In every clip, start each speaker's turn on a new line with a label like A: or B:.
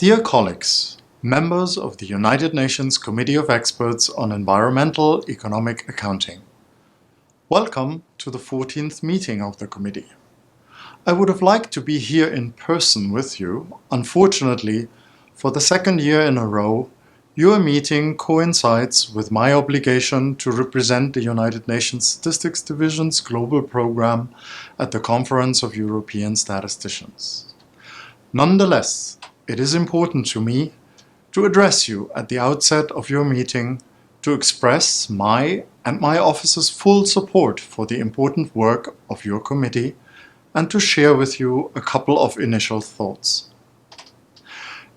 A: Dear colleagues, members of the United Nations Committee of Experts on Environmental Economic Accounting, welcome to the 14th meeting of the committee. I would have liked to be here in person with you. Unfortunately, for the second year in a row, your meeting coincides with my obligation to represent the United Nations Statistics Division's global program at the Conference of European Statisticians. Nonetheless, it is important to me to address you at the outset of your meeting to express my and my office's full support for the important work of your committee and to share with you a couple of initial thoughts.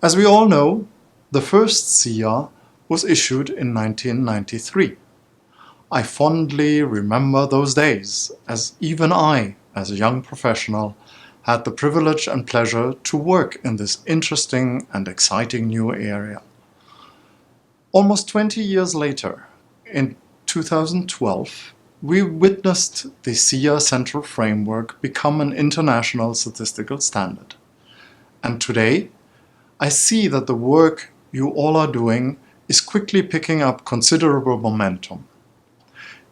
A: As we all know, the first SIA was issued in 1993. I fondly remember those days, as even I, as a young professional, had the privilege and pleasure to work in this interesting and exciting new area. Almost 20 years later, in 2012, we witnessed the SIA Central Framework become an international statistical standard. And today, I see that the work you all are doing is quickly picking up considerable momentum.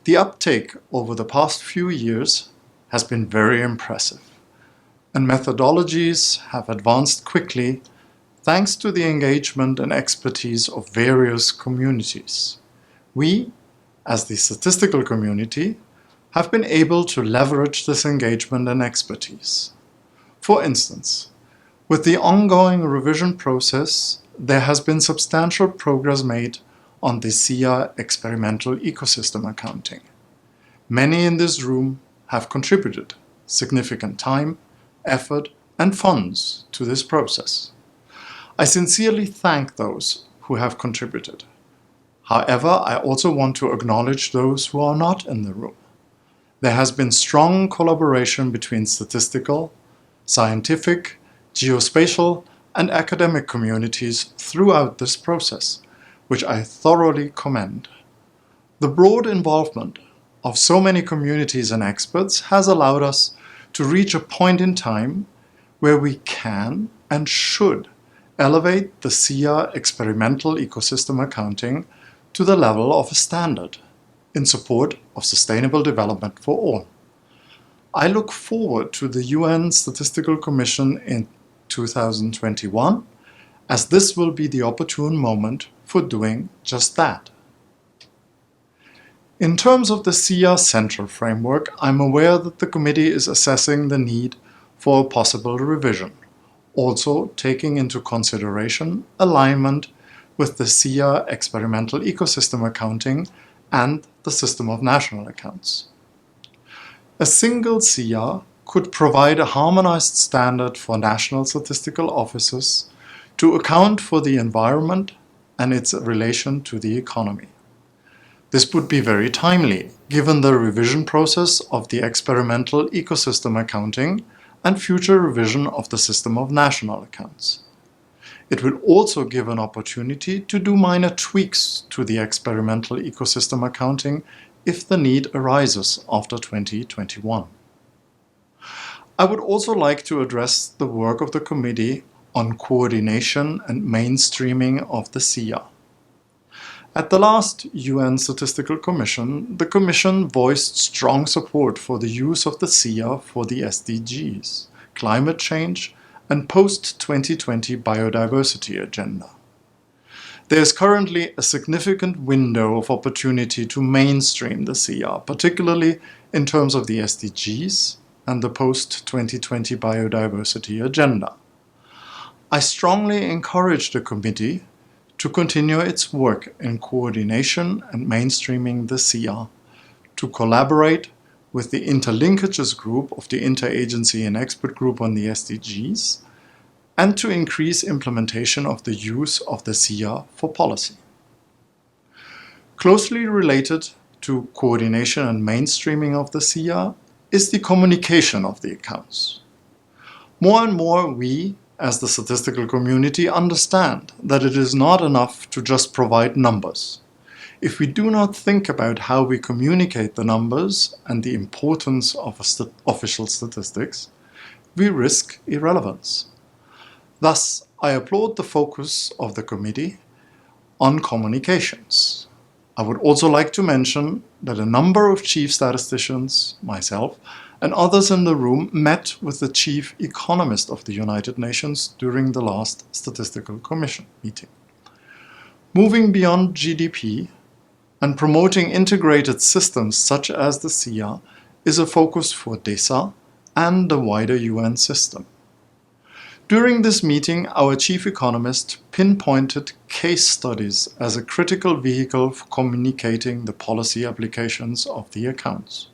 A: The uptake over the past few years has been very impressive, and methodologies have advanced quickly thanks to the engagement and expertise of various communities. We, as the statistical community, have been able to leverage this engagement and expertise. For instance, with the ongoing revision process, there has been substantial progress made on the SIA experimental ecosystem accounting. Many in this room have contributed significant time, effort, and funds to this process. I sincerely thank those who have contributed. However, I also want to acknowledge those who are not in the room. There has been strong collaboration between statistical, scientific, geospatial, and academic communities throughout this process, which I thoroughly commend. The broad involvement of so many communities and experts has allowed us to reach a point in time where we can and should elevate the SIA experimental ecosystem accounting to the level of a standard in support of sustainable development for all. I look forward to the UN Statistical Commission in 2021, as this will be the opportune moment for doing just that. In terms of the SIA Central Framework, I'm aware that the committee is assessing the need for a possible revision, also taking into consideration alignment with the SIA experimental ecosystem accounting and the system of national accounts. A single SIA could provide a harmonized standard for national statistical offices to account for the environment and its relation to the economy. This would be very timely, given the revision process of the experimental ecosystem accounting and future revision of the system of national accounts. It will also give an opportunity to do minor tweaks to the experimental ecosystem accounting if the need arises after 2021. I would also like to address the work of the committee on coordination and mainstreaming of the SIA. At the last UN Statistical Commission, the Commission voiced strong support for the use of the SIA for the SDGs, climate change, and post-2020 biodiversity agenda. There is currently a significant window of opportunity to mainstream the SIA, particularly in terms of the SDGs and the post-2020 biodiversity agenda. I strongly encourage the committee to continue its work in coordination and mainstreaming the SIA, to collaborate with the Interlinkages Group of the Interagency and Expert Group on the SDGs, and to increase implementation of the use of the SIA for policy. Closely related to coordination and mainstreaming of the SIA is the communication of the accounts. More and more we, as the statistical community, understand that it is not enough to just provide numbers. If we do not think about how we communicate the numbers and the importance of official statistics, we risk irrelevance. Thus, I applaud the focus of the committee on communications. I would also like to mention that a number of chief statisticians, myself, and others in the room met with the chief economist of the United Nations during the last Statistical Commission meeting. Moving beyond GDP and promoting integrated systems such as the SIA is a focus for DESA and the wider UN system. During this meeting, our chief economist pinpointed case studies as a critical vehicle for communicating the policy applications of the accounts.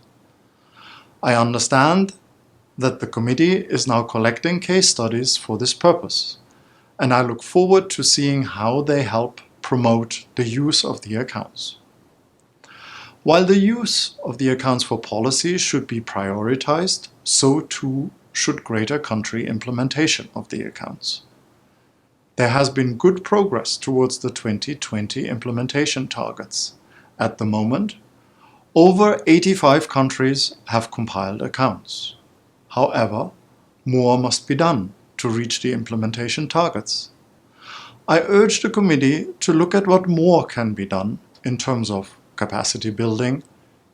A: I understand that the committee is now collecting case studies for this purpose, and I look forward to seeing how they help promote the use of the accounts. While the use of the accounts for policy should be prioritized, so too should greater country implementation of the accounts. There has been good progress towards the 2020 implementation targets. At the moment, over 85 countries have compiled accounts. However, more must be done to reach the implementation targets. I urge the committee to look at what more can be done in terms of capacity building,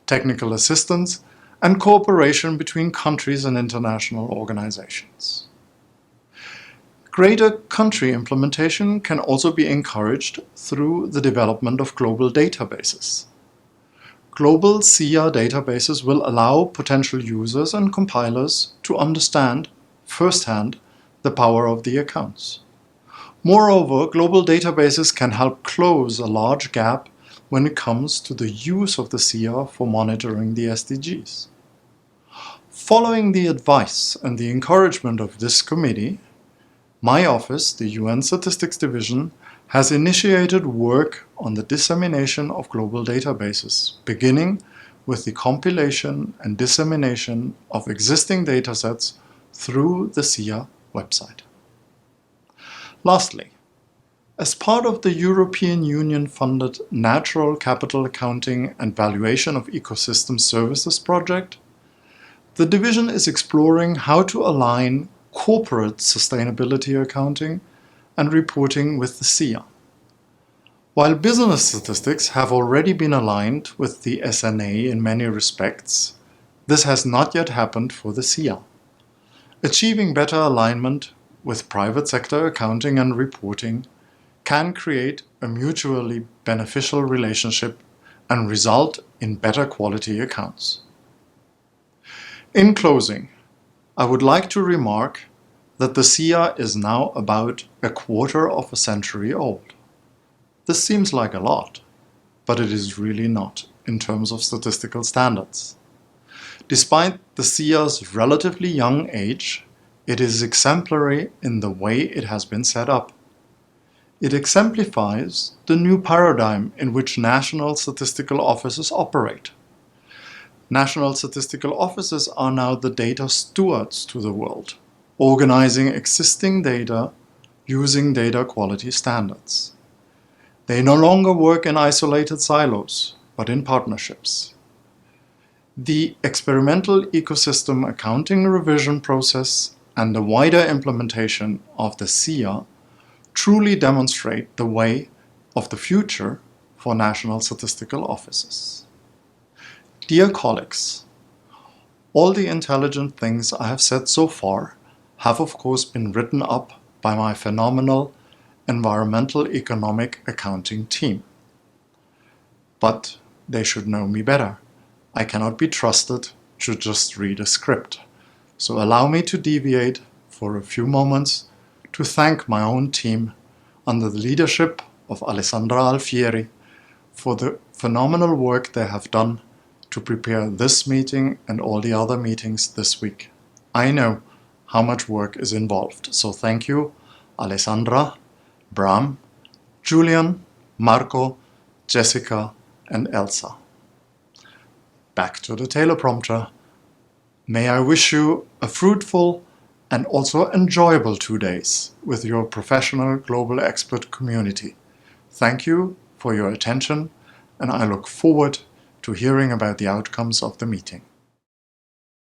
A: technical assistance, and cooperation between countries and international organizations. Greater country implementation can also be encouraged through the development of global databases. Global SIA databases will allow potential users and compilers to understand firsthand the power of the accounts. Moreover, global databases can help close a large gap when it comes to the use of the SIA for monitoring the SDGs. Following the advice and the encouragement of this committee, my office, the UN Statistics Division, has initiated work on the dissemination of global databases, beginning with the compilation and dissemination of existing datasets through the SIA website. Lastly, as part of the European Union-funded Natural Capital Accounting and Valuation of Ecosystem Services project, the division is exploring how to align corporate sustainability accounting and reporting with the SIA. While business statistics have already been aligned with the SNA in many respects, this has not yet happened for the SIA. Achieving better alignment with private sector accounting and reporting can create a mutually beneficial relationship and result in better quality accounts. In closing, I would like to remark that the SIA is now about a quarter of a century old. This seems like a lot, but it is really not in terms of statistical standards. Despite the SIA's relatively young age, it is exemplary in the way it has been set up. It exemplifies the new paradigm in which national statistical offices operate. National statistical offices are now the data stewards to the world, organizing existing data using data quality standards. They no longer work in isolated silos, but in partnerships. The experimental ecosystem accounting revision process and the wider implementation of the SIA truly demonstrate the way of the future for national statistical offices. Dear colleagues, all the intelligent things I have said so far have of course been written up by my phenomenal environmental economic accounting team. But they should know me better. I cannot be trusted to just read a script. So allow me to deviate for a few moments to thank my own team under the leadership of Alessandra Alfieri for the phenomenal work they have done to prepare this meeting and all the other meetings this week. I know how much work is involved, so thank you, Alessandra, Bram, Julian, Marco, Jessica, and Elsa. Back to the teleprompter. May I wish you a fruitful and also enjoyable 2 days with your professional global expert community. Thank you for your attention, and I look forward to hearing about the outcomes of the meeting.